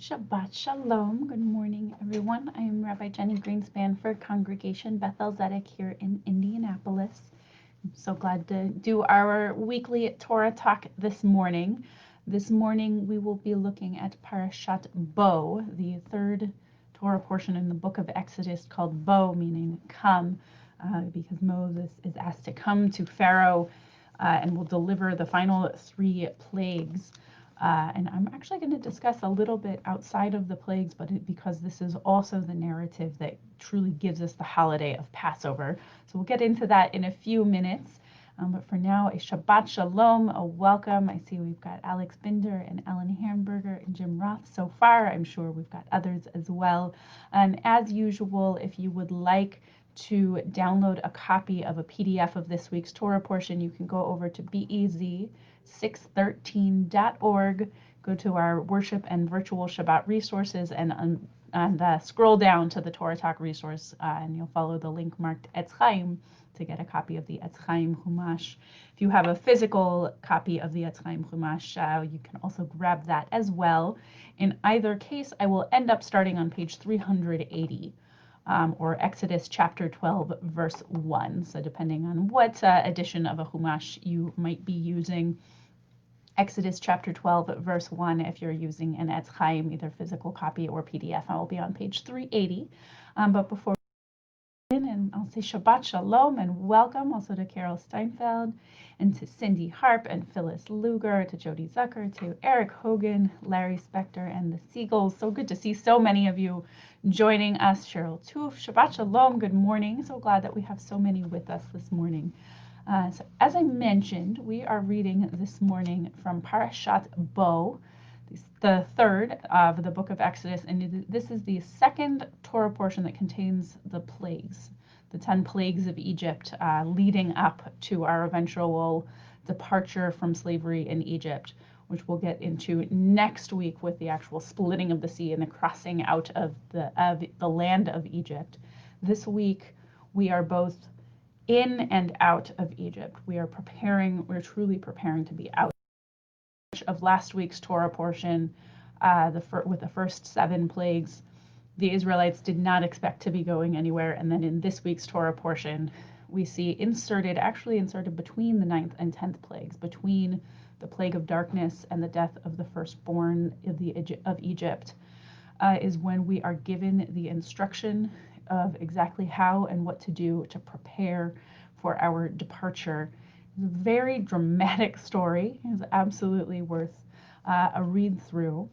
Shabbat Shalom. Good morning, everyone. I am Rabbi Jenny Greenspan for Congregation Beth-El Zedek here in Indianapolis. I'm so glad to do our weekly Torah Talk this morning. This morning we will be looking at Parashat Bo, the third Torah portion in the book of Exodus called Bo, meaning come, because Moses is asked to come to Pharaoh and will deliver the final three plagues. And I'm actually going to discuss a little bit outside of the plagues, but because this is also the narrative that truly gives us the holiday of Passover. So we'll get into that in a few minutes. But for now, a Shabbat Shalom, a welcome. I see we've got Alex Binder and Ellen Hamburger and Jim Roth so far. I'm sure we've got others as well. And as usual, if you would like to download a copy of a PDF of this week's Torah portion, you can go over to BEZ613.org, go to our worship and virtual Shabbat resources, and scroll down to the Torah Talk resource, and you'll follow the link marked Etz Chaim to get a copy of the Etz Chaim Chumash. If you have a physical copy of the Etz Chaim Chumash, you can also grab that as well. In either case, I will end up starting on page 380. Or Exodus chapter 12, verse 1. So depending on what edition of a Chumash you might be using, Exodus chapter 12, verse 1, if you're using an Etz Chaim, either physical copy or PDF, I will be on page 380. But before we begin, and I'll say Shabbat Shalom and welcome also to Carol Steinfeld and to Cindy Harp and Phyllis Luger, to Jody Zucker, to Eric Hogan, Larry Spector, and the Seagulls. So good to see so many of you joining us. Cheryl Toof, Shabbat Shalom, good morning. So glad that we have so many with us this morning. So as I mentioned, we are reading this morning from Parashat Bo, the third of the book of Exodus, and this is the second Torah portion that contains the plagues, the 10 plagues of Egypt, leading up to our eventual departure from slavery in Egypt, which we'll get into next week with the actual splitting of the sea and the crossing out of the land of Egypt. This week, we are both in and out of Egypt. We're truly preparing to be out of last week's Torah portion, with the first 7 plagues. The Israelites did not expect to be going anywhere, and then in this week's Torah portion, we see inserted between the 9th and 10th plagues, between the plague of darkness and the death of the firstborn of Egypt, is when we are given the instruction of exactly how and what to do to prepare for our departure. It's a very dramatic story. It's absolutely worth a read through.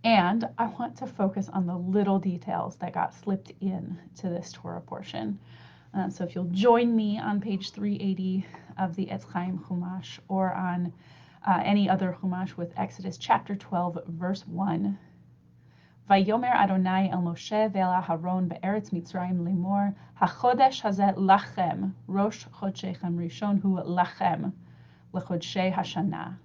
And I want to focus on the little details that got slipped in to this Torah portion. So if you'll join me on page 380 of the Etz Chaim Chumash, or on any other Chumash with Exodus chapter 12, verse 1. Vayomer Adonai el Moshe ve'el Aharon be'eretz Mitzrayim lemor, hachodesh hazeh lachem, rosh chodshechem rishon hu lachem, lechodshei hashana.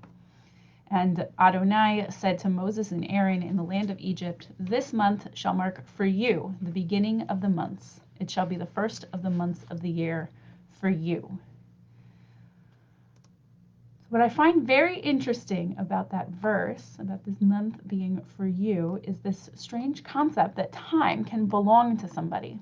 And Adonai said to Moses and Aaron in the land of Egypt, "This month shall mark for you the beginning of the months. It shall be the first of the months of the year for you." What I find very interesting about that verse, about this month being for you, is this strange concept that time can belong to somebody.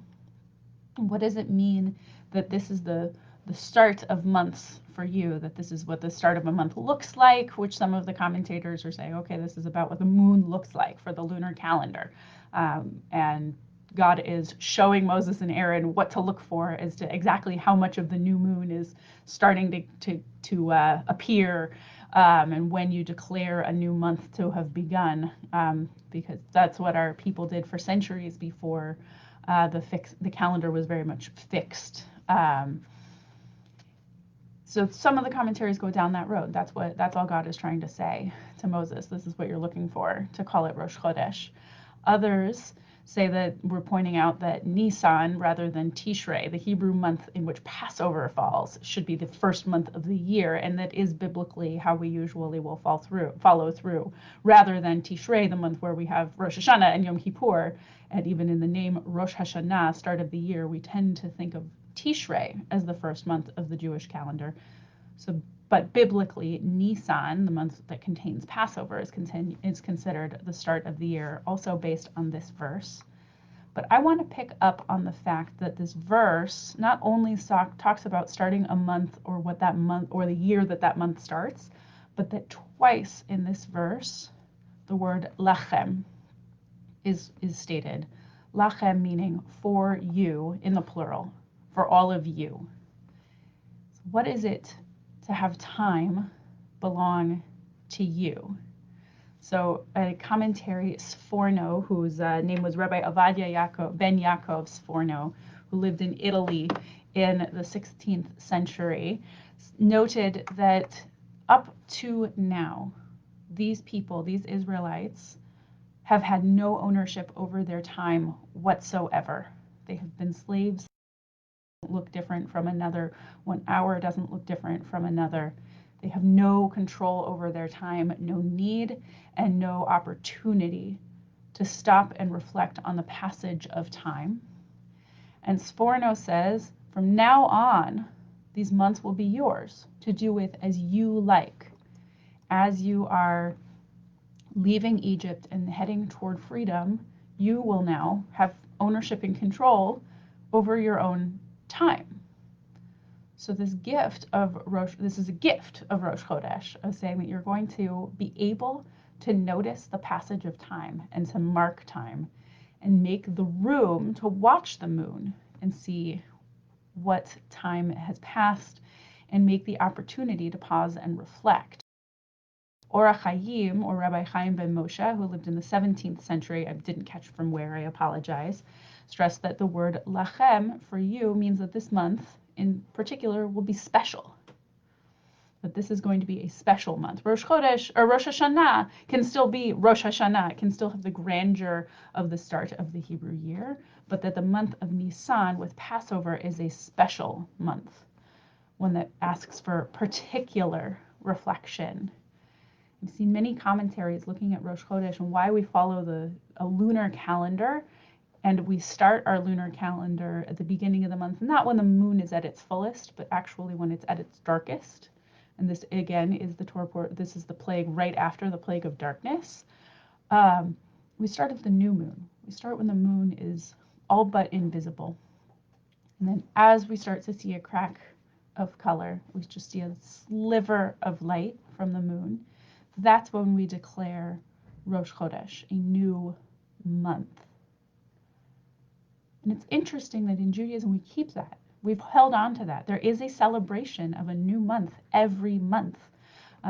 What does it mean that this is the start of months for you, that this is what the start of a month looks like, which some of the commentators are saying, okay, this is about what the moon looks like for the lunar calendar. And God is showing Moses and Aaron what to look for as to exactly how much of the new moon is starting to appear, and when you declare a new month to have begun, because that's what our people did for centuries before the calendar was very much fixed. So some of the commentaries go down that road. That's all God is trying to say to Moses. This is what you're looking for, to call it Rosh Chodesh. Others say that we're pointing out that Nisan, rather than Tishrei, the Hebrew month in which Passover falls, should be the first month of the year, and that is biblically how we usually will follow through, rather than Tishrei, the month where we have Rosh Hashanah and Yom Kippur. And even in the name Rosh Hashanah, start of the year, we tend to think of Tishrei as the first month of the Jewish calendar. So, but biblically, Nisan, the month that contains Passover, is considered the start of the year, also based on this verse. But I want to pick up on the fact that this verse not only talks about starting a month or what that month or the year that month starts, but that twice in this verse, the word lachem is stated. Lachem meaning for you in the plural, for all of you. So what is it to have time belong to you? So a commentary, Sforno, whose name was Rabbi Avadia ben Yaakov Sforno, who lived in Italy in the 16th century, noted that up to now, these people, these Israelites, have had no ownership over their time whatsoever. They have been slaves. Look different from another. 1 hour doesn't look different from another. They have no control over their time, no need, and no opportunity to stop and reflect on the passage of time. And Sforno says, from now on, these months will be yours to do with as you like. As you are leaving Egypt and heading toward freedom, you will now have ownership and control over your own time. So this is a gift of Rosh Chodesh, of saying that you're going to be able to notice the passage of time and to mark time and make the room to watch the moon and see what time has passed and make the opportunity to pause and reflect. Ora Chaim, or Rabbi Chaim ben Moshe, who lived in the 17th century, I didn't catch from where, I apologize, stressed that the word lachem for you means that this month in particular will be special. That this is going to be a special month. Rosh Chodesh or Rosh Hashanah can still be Rosh Hashanah. It can still have the grandeur of the start of the Hebrew year, but that the month of Nisan with Passover is a special month, one that asks for particular reflection. I've seen many commentaries looking at Rosh Chodesh and why we follow a lunar calendar, and we start our lunar calendar at the beginning of the month, not when the moon is at its fullest, but actually when it's at its darkest. And this again is this is the plague right after the plague of darkness. We start at the new moon. We start when the moon is all but invisible. And then as we start to see a crack of color, we just see a sliver of light from the moon. That's when we declare Rosh Chodesh, a new month. And it's interesting that in Judaism we keep that. We've held on to that. There is a celebration of a new month every month.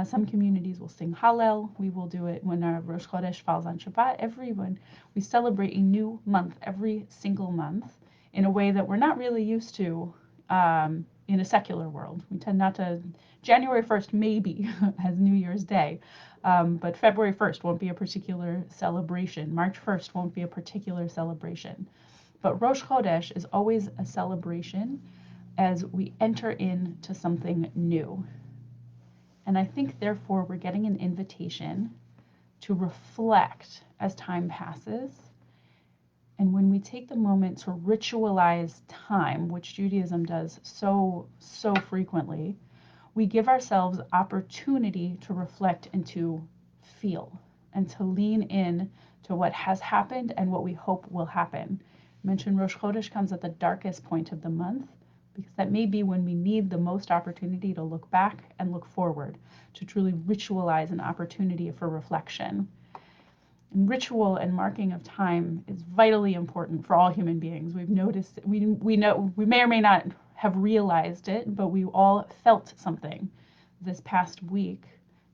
Some communities will sing Hallel. We will do it when our Rosh Chodesh falls on Shabbat. We celebrate a new month every single month in a way that we're not really used to in a secular world. We tend not to. January 1st maybe as New Year's Day, but February 1st won't be a particular celebration. March 1st won't be a particular celebration. But Rosh Chodesh is always a celebration as we enter into something new. And I think, therefore, we're getting an invitation to reflect as time passes. And when we take the moment to ritualize time, which Judaism does so frequently, we give ourselves opportunity to reflect and to feel and to lean in to what has happened and what we hope will happen. I mentioned Rosh Chodesh comes at the darkest point of the month, because that may be when we need the most opportunity to look back and look forward, to truly ritualize an opportunity for reflection. And ritual and marking of time is vitally important for all human beings. We've noticed, we know, we may or may not have realized it, but we all felt something this past week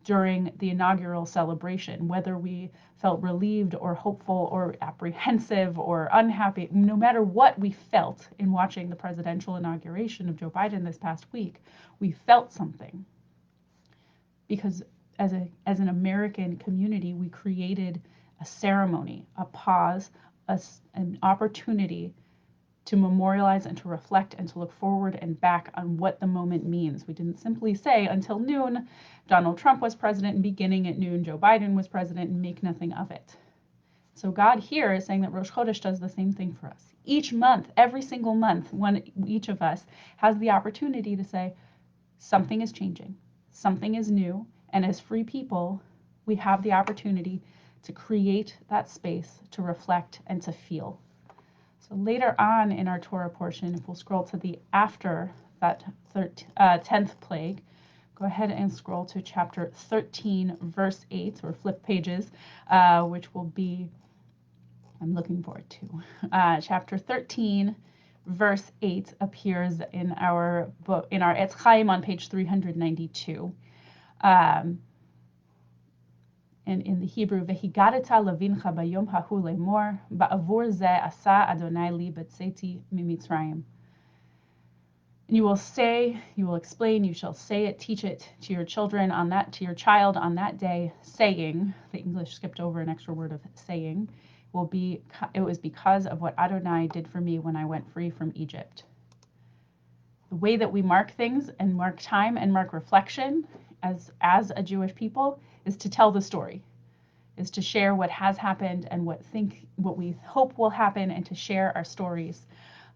during the inaugural celebration, whether we felt relieved or hopeful or apprehensive or unhappy. No matter what we felt in watching the presidential inauguration of Joe Biden this past week, we felt something. Because as an American community, we created a ceremony, a pause, an opportunity to memorialize and to reflect and to look forward and back on what the moment means. We didn't simply say until noon, Donald Trump was president, and beginning at noon, Joe Biden was president, and make nothing of it. So God here is saying that Rosh Chodesh does the same thing for us. Each month, every single month, each of us has the opportunity to say, something is changing. something is new, and as free people, we have the opportunity to create that space to reflect and to feel. So later on in our Torah portion, if we'll scroll to the after that 10th plague, go ahead and scroll to chapter 13, verse 8, or flip pages, which will be, I'm looking forward to. Chapter 13, verse 8 appears in our book, in our Etz Chaim on page 392. And in the Hebrew, "Vehigadeta levincha bayom hahu lemor, ba'avur ze asa Adonai li b'tzeti mimitzrayim." And you will say, you will explain, you shall say it, teach it to your children on that, to your child on that day, saying, the English skipped over an extra word of saying, it was because of what Adonai did for me when I went free from Egypt. The way that we mark things and mark time and mark reflection as a Jewish people is to tell the story, is to share what has happened and what we hope will happen, and to share our stories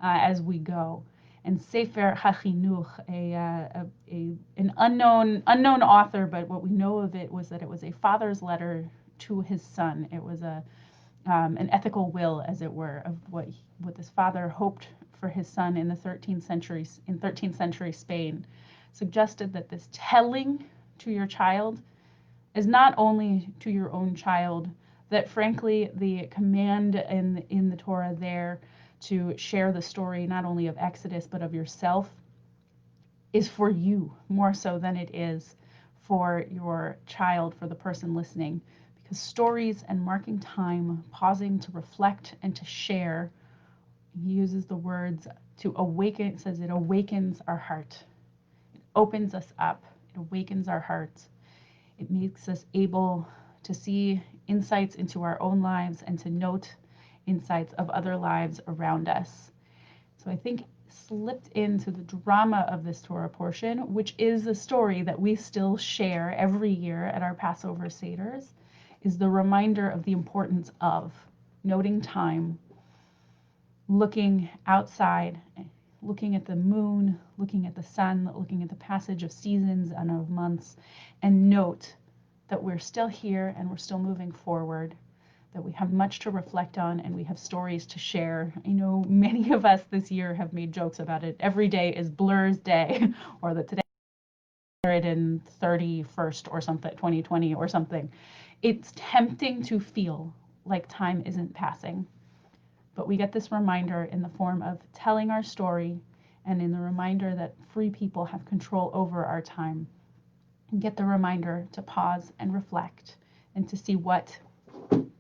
as we go. And Sefer HaChinuch, an unknown author, but what we know of it was that it was a father's letter to his son. It was an ethical will, as it were, of what this father hoped for his son in the 13th century Spain. Suggested that this telling to your child is not only to your own child, that frankly the command in the Torah there to share the story not only of Exodus but of yourself is for you more so than it is for your child, for the person listening. Because stories and marking time, pausing to reflect and to share, he uses the words to awaken, it says it awakens our heart. It opens us up, it awakens our hearts. It makes us able to see insights into our own lives and to note insights of other lives around us. So I think slipped into the drama of this Torah portion, which is a story that we still share every year at our Passover Seders, is the reminder of the importance of noting time, looking outside, looking at the moon, looking at the sun, looking at the passage of seasons and of months, and note that we're still here and we're still moving forward, that we have much to reflect on and we have stories to share. I know many of us this year have made jokes about it. Every day is Blur's Day, or that today is in 31st or something, 2020 or something. It's tempting to feel like time isn't passing. But we get this reminder in the form of telling our story, and in the reminder that free people have control over our time. And get the reminder to pause and reflect and to see what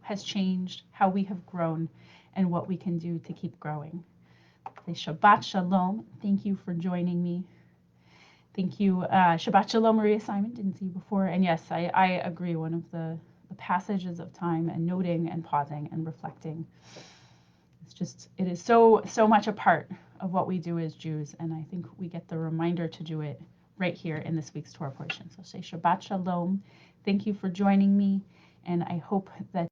has changed, how we have grown, and what we can do to keep growing. Say Shabbat Shalom. Thank you for joining me. Thank you. Shabbat Shalom, Maria Simon. Didn't see you before. And yes, I agree. One of the passages of time and noting and pausing and reflecting. It is so much a part of what we do as Jews, and I think we get the reminder to do it right here in this week's Torah portion. So say Shabbat Shalom. Thank you for joining me, and I hope that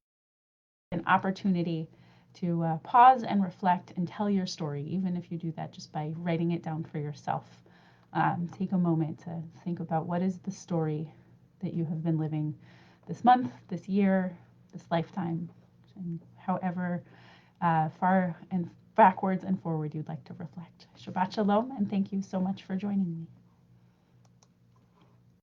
an opportunity to pause and reflect and tell your story, even if you do that just by writing it down for yourself. Take a moment to think about what is the story that you have been living this month, this year, this lifetime, and however far and backwards and forward you'd like to reflect. Shabbat Shalom, and thank you so much for joining me.